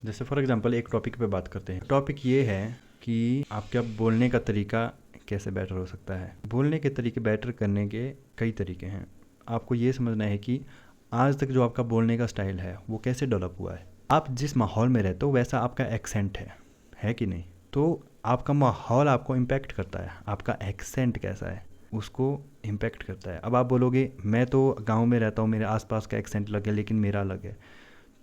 जैसे for example एक topic पे बात करते हैं। टॉपिक ये है कि आपका बोलने का तरीका कैसे बेटर हो सकता है। बोलने के तरीके बेटर करने के कई तरीके हैं। आपको ये समझना है कि आज तक जो आपका बोलने का स्टाइल है वो कैसे डेवलप हुआ है। आप जिस माहौल में रहते हो वैसा आपका एक्सेंट है कि नहीं। तो आपका माहौल आपको इम्पैक्ट करता है, आपका एक्सेंट कैसा है उसको इम्पैक्ट करता है। अब आप बोलोगे मैं तो गांव में रहता हूँ, मेरे आसपास का एक्सेंट अलग है लेकिन मेरा अलग है।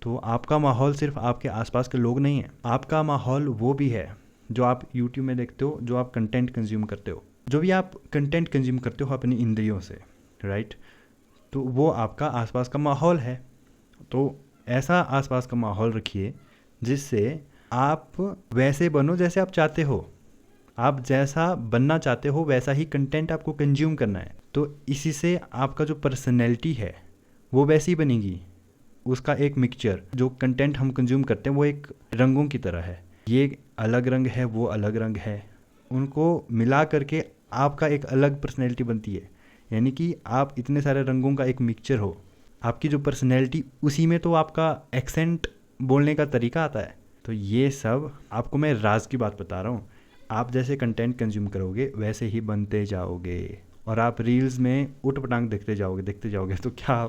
तो आपका माहौल सिर्फ आपके आसपास के लोग नहीं हैं, आपका माहौल वो भी है जो आप यूट्यूब में देखते हो, जो आप कंटेंट कंज्यूम करते हो। जो भी आप कंटेंट कंज्यूम करते हो अपनी इंद्रियों से, राइट, तो वो आपका आसपास का माहौल है। तो ऐसा आसपास का माहौल रखिए जिससे आप वैसे बनो जैसे आप चाहते हो। आप जैसा बनना चाहते हो वैसा ही कंटेंट आपको कंज्यूम करना है। तो इसी से आपका जो पर्सनैलिटी है वो वैसी बनेगी। उसका एक मिक्सचर, जो कंटेंट हम कंज्यूम करते हैं वो एक रंगों की तरह है। ये अलग रंग है, वो अलग रंग है, उनको मिला करके आपका एक अलग पर्सनैलिटी बनती है। यानी कि आप इतने सारे रंगों का एक मिक्सचर हो, आपकी जो पर्सनैलिटी उसी में तो आपका एक्सेंट, बोलने का तरीका आता है। तो ये सब आपको मैं राज की बात बता रहा हूँ। आप जैसे कंटेंट कंज्यूम करोगे वैसे ही बनते जाओगे। और आप रील्स में उठ पटांग देखते जाओगे तो क्या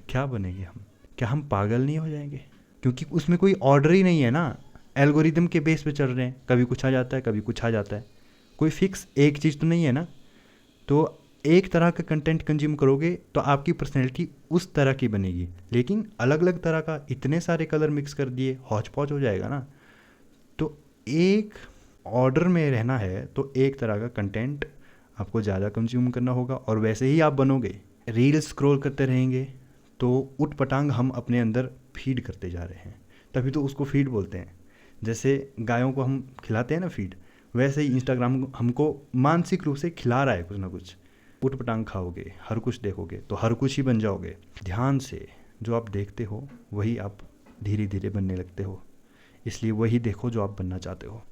क्या बनेंगे हम। क्या हम पागल नहीं हो जाएंगे? क्योंकि उसमें कोई ऑर्डर ही नहीं है ना, एल्गोरिदम के बेस पे चल रहे हैं, कभी कुछ आ जाता है कभी कुछ आ जाता है, कोई फिक्स एक चीज़ तो नहीं है ना। तो एक तरह का कंटेंट कंज्यूम करोगे तो आपकी पर्सनैलिटी उस तरह की बनेगी, लेकिन अलग अलग तरह का इतने सारे कलर मिक्स कर दिए हौच पौच हो जाएगा ना। तो एक ऑर्डर में रहना है तो एक तरह का कंटेंट आपको ज़्यादा कंज्यूम करना होगा और वैसे ही आप बनोगे। रील्स स्क्रॉल करते रहेंगे तो उट पटांग हम अपने अंदर फीड करते जा रहे हैं, तभी तो उसको फीड बोलते हैं। जैसे गायों को हम खिलाते हैं ना फीड, वैसे ही इंस्टाग्राम हमको मानसिक रूप से खिला रहा है कुछ ना कुछ। उट पटांग खाओगे, हर कुछ देखोगे तो हर कुछ ही बन जाओगे। ध्यान से जो आप देखते हो वही आप धीरे धीरे बनने लगते हो, इसलिए वही देखो जो आप बनना चाहते हो।